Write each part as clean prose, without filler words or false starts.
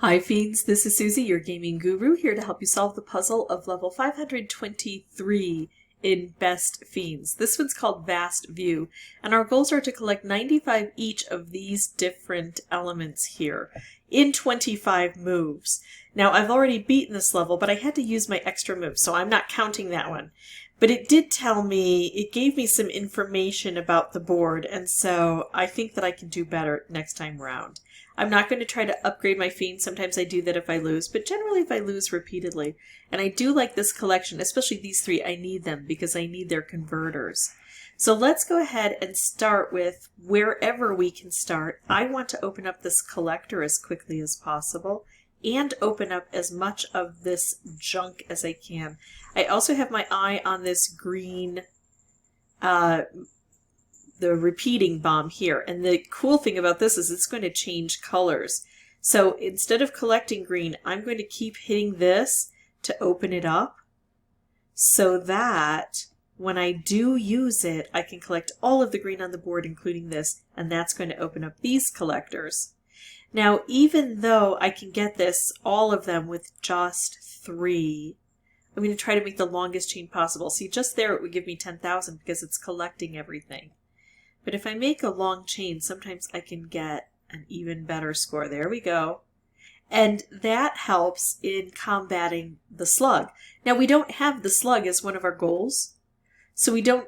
Hi Fiends, this is Suzy, your gaming guru, here to help you solve the puzzle of level 523 in Best Fiends. This one's called Vast View, and our goals are to collect 95 each of these different elements here in 25 moves. Now, I've already beaten this level, but I had to use my extra move, so I'm not counting that one. But it did tell me, it gave me some information about the board, and so I think that I can do better next time around. I'm not going to try to upgrade my Fiends. Sometimes I do that if I lose, but generally if I lose repeatedly. And I do like this collection, especially these three. I need them because I need their converters. So let's go ahead and start with wherever we can start. I want to open up this collector as quickly as possible and open up as much of this junk as I can. I also have my eye on this green the repeating bomb here. And the cool thing about this is it's going to change colors. So instead of collecting green, I'm going to keep hitting this to open it up so that when I do use it, I can collect all of the green on the board, including this, and that's going to open up these collectors. Now, even though I can get this, all of them with just 3, I'm going to try to make the longest chain possible. See, just there it would give me 10,000 because it's collecting everything. But if I make a long chain, sometimes I can get an even better score. There we go. And that helps in combating the slug. Now, we don't have the slug as one of our goals, so we don't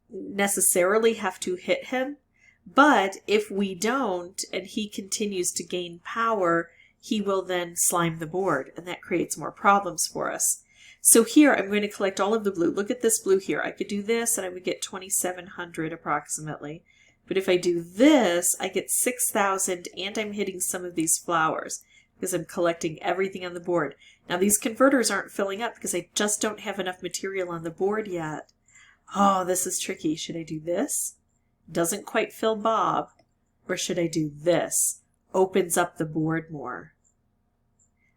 necessarily have to hit him. But if we don't, and he continues to gain power, he will then slime the board, and that creates more problems for us. So here I'm going to collect all of the blue. Look at this blue here. I could do this and I would get 2,700 approximately. But if I do this, I get 6,000 and I'm hitting some of these flowers because I'm collecting everything on the board. Now these converters aren't filling up because I just don't have enough material on the board yet. Oh, this is tricky. Should I do this? Doesn't quite fill Bob. Or should I do this? Opens up the board more.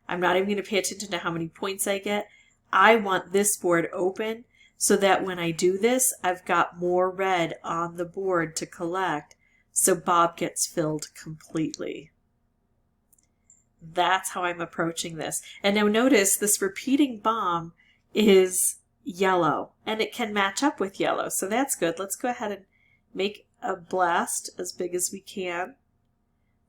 I'm not even going to pay attention to how many points I get. I want this board open so that when I do this, I've got more red on the board to collect, so Bob gets filled completely. That's how I'm approaching this. And now notice this repeating bomb is yellow, and it can match up with yellow, so that's good. Let's go ahead and make a blast as big as we can.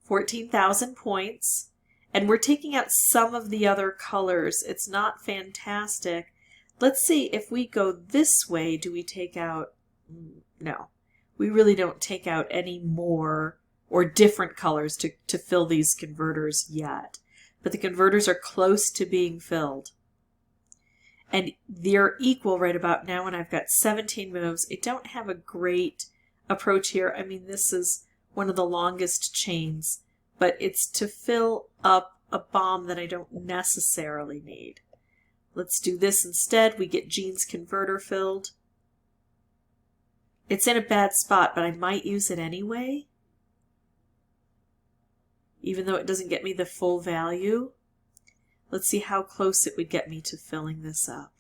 14,000 points. And we're taking out some of the other colors. It's not fantastic. Let's see if we go this way, do we take out... No. We really don't take out any more or different colors to fill these converters yet. But the converters are close to being filled. And they're equal right about now, and I've got 17 moves. I don't have a great approach here. I mean, this is one of the longest chains, but it's to fill up a bomb that I don't necessarily need. Let's do this instead. We get Jean's converter filled. It's in a bad spot, but I might use it anyway, even though it doesn't get me the full value. Let's see how close it would get me to filling this up.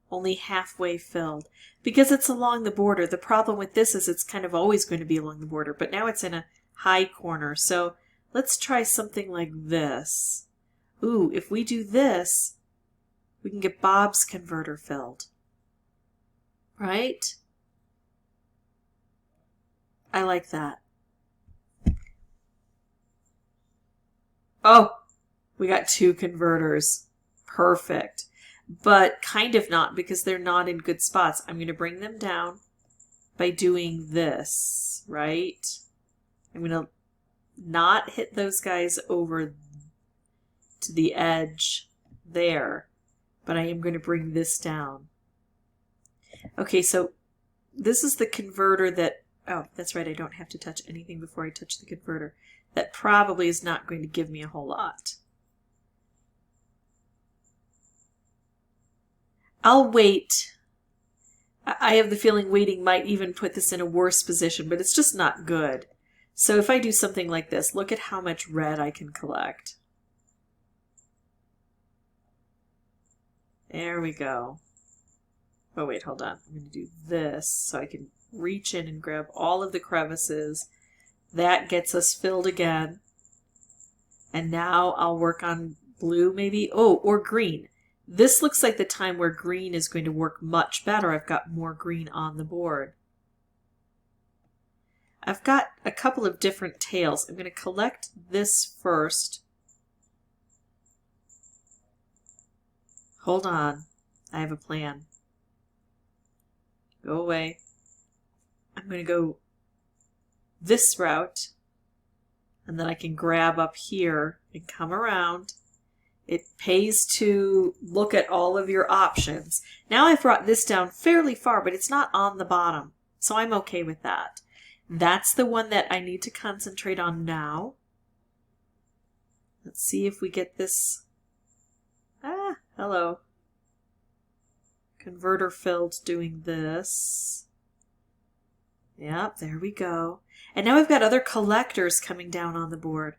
Only halfway filled. Because it's along the border. The problem with this is it's kind of always going to be along the border, but now it's in a high corner. So let's try something like this. Ooh, if we do this, we can get Bob's converter filled. Right? I like that. Oh, we got 2 converters. Perfect. But kind of not, because they're not in good spots. I'm going to bring them down by doing this, right? I'm going to not hit those guys over to the edge there, but I am going to bring this down. Okay, so this is the converter that, oh, that's right, I don't have to touch anything before I touch the converter. That probably is not going to give me a whole lot. I'll wait. I have the feeling waiting might even put this in a worse position, but it's just not good. So if I do something like this, look at how much red I can collect. There we go. Oh wait, hold on. I'm going to do this so I can reach in and grab all of the crevices. That gets us filled again. And now I'll work on blue maybe. Oh, or green. This looks like the time where green is going to work much better. I've got more green on the board. I've got a couple of different tails. I'm going to collect this first. Hold on. I have a plan. Go away. I'm going to go this route, and then I can grab up here and come around. It pays to look at all of your options. Now I've brought this down fairly far, but it's not on the bottom, so I'm okay with that. That's the one that I need to concentrate on now. Let's see if we get this. Ah, hello. Converter filled doing this. Yep, there we go. And now we've got other collectors coming down on the board.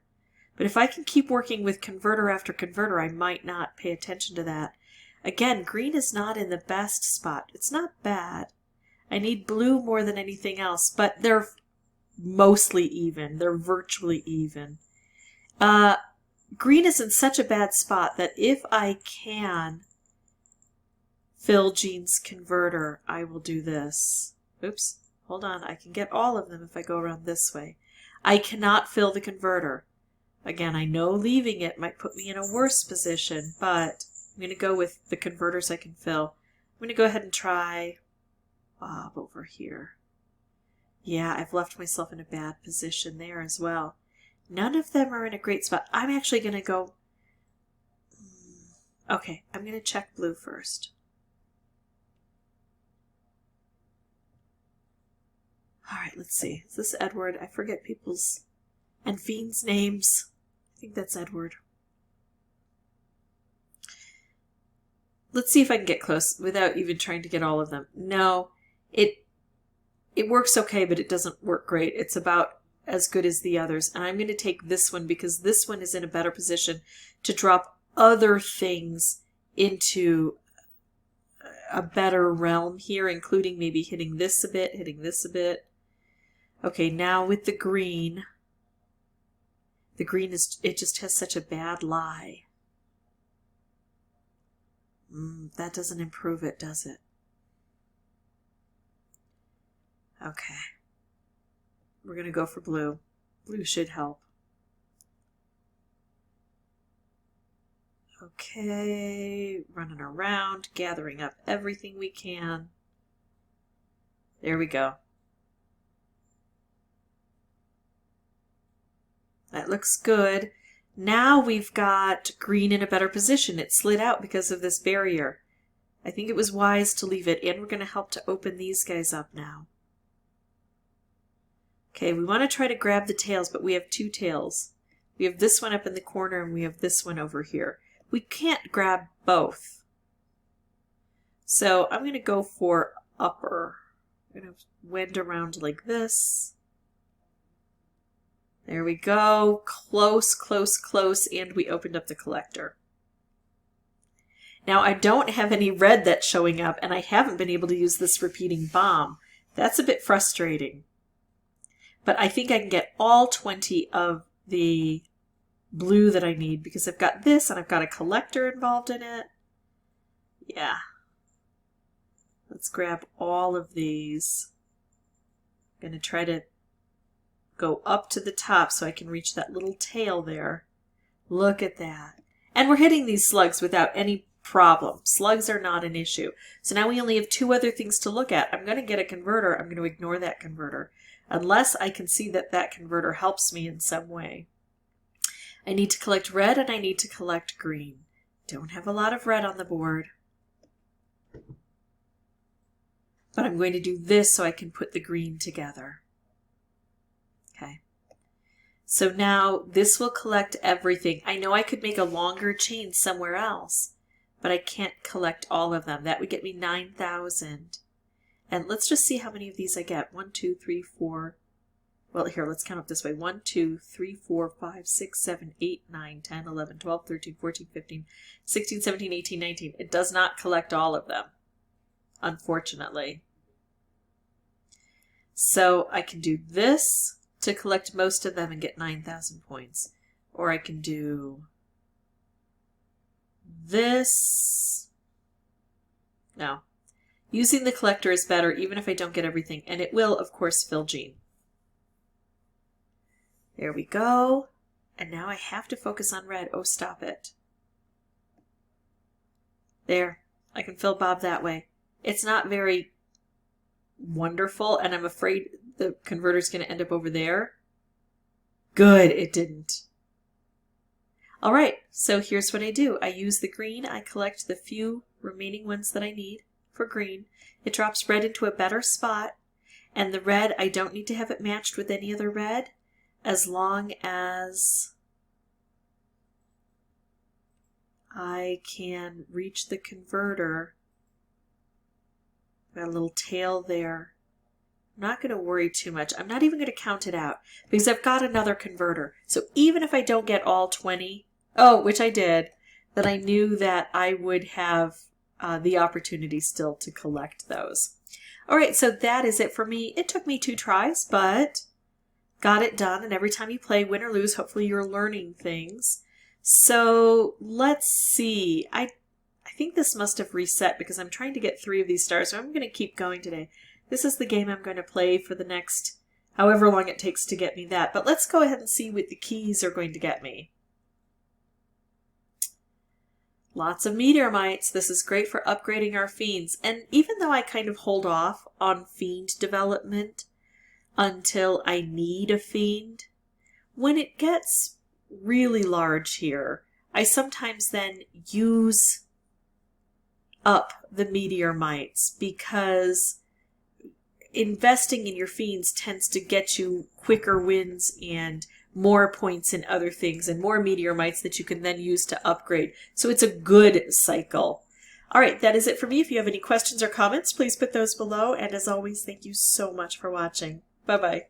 But if I can keep working with converter after converter, I might not pay attention to that. Again, green is not in the best spot. It's not bad. I need blue more than anything else, but they're mostly even. They're virtually even. Green is in such a bad spot that if I can fill Jean's converter, I will do this. Oops, hold on. I can get all of them if I go around this way. I cannot fill the converter. Again, I know leaving it might put me in a worse position, but I'm going to go with the converters I can fill. I'm going to go ahead and try Bob over here. Yeah, I've left myself in a bad position there as well. None of them are in a great spot. I'm actually going to go... Okay, I'm going to check blue first. All right, let's see. Is this Edward? I forget people's and Fiends' names. I think that's Edward. Let's see if I can get close without even trying to get all of them. No, it works okay, but it doesn't work great. It's about as good as the others. And I'm going to take this one because this one is in a better position to drop other things into a better realm here, including maybe hitting this a bit, hitting this a bit. Okay, now with the green is, it just has such a bad lie. That doesn't improve it, does it? Okay. We're going to go for blue. Blue should help. Okay, running around, gathering up everything we can. There we go. That looks good. Now we've got green in a better position. It slid out because of this barrier. I think it was wise to leave it, and we're going to help to open these guys up now. Okay, we want to try to grab the tails, but we have two tails. We have this one up in the corner, and we have this one over here. We can't grab both. So I'm going to go for upper. I'm going to wend around like this. There we go. Close, close, close, and we opened up the collector. Now I don't have any red that's showing up, and I haven't been able to use this repeating bomb. That's a bit frustrating. But I think I can get all 20 of the blue that I need because I've got this and I've got a collector involved in it. Yeah. Let's grab all of these. I'm going to try to go up to the top so I can reach that little tail there. Look at that. And we're hitting these slugs without any problem. Slugs are not an issue. So now we only have two other things to look at. I'm going to get a converter. I'm going to ignore that converter unless I can see that that converter helps me in some way. I need to collect red and I need to collect green. Don't have a lot of red on the board. But I'm going to do this so I can put the green together. Okay. So now this will collect everything. I know I could make a longer chain somewhere else, but I can't collect all of them. That would get me 9,000. And let's just see how many of these I get. 1, 2, 3, 4. Well, here, let's count up this way. 1, 2, 3, 4, 5, 6, 7, 8, 9, 10, 11, 12, 13, 14, 15, 16, 17, 18, 19. It does not collect all of them, unfortunately. So I can do this to collect most of them and get 9,000 points. Or I can do this. No. Using the collector is better even if I don't get everything. And it will, of course, fill Jean. There we go. And now I have to focus on red. Oh, stop it. There. I can fill Bob that way. It's not very wonderful, and I'm afraid the converter's going to end up over there. Good, it didn't. All right, so here's what I do. I use the green. I collect the few remaining ones that I need for green. It drops red into a better spot, and the red, I don't need to have it matched with any other red as long as I can reach the converter. Got a little tail there. I'm not going to worry too much. I'm not even going to count it out because I've got another converter. So even if I don't get all 20, which I did, then I knew that I would have the opportunity still to collect those. All right, so that is it for me. It took me 2 tries, but got it done. And every time you play, win or lose, hopefully you're learning things. So let's see. I think this must have reset because I'm trying to get 3 of these stars, so I'm going to keep going today. This is the game I'm going to play for the next however long it takes to get me that. But let's go ahead and see what the keys are going to get me. Lots of meteor mites. This is great for upgrading our fiends. And even though I kind of hold off on fiend development until I need a fiend, when it gets really large here, I sometimes then use up the meteor mites because investing in your fiends tends to get you quicker wins and more points in other things and more meteor mites that you can then use to upgrade. So it's a good cycle. All right, that is it for me. If you have any questions or comments, please put those below. And as always, thank you so much for watching. Bye-bye.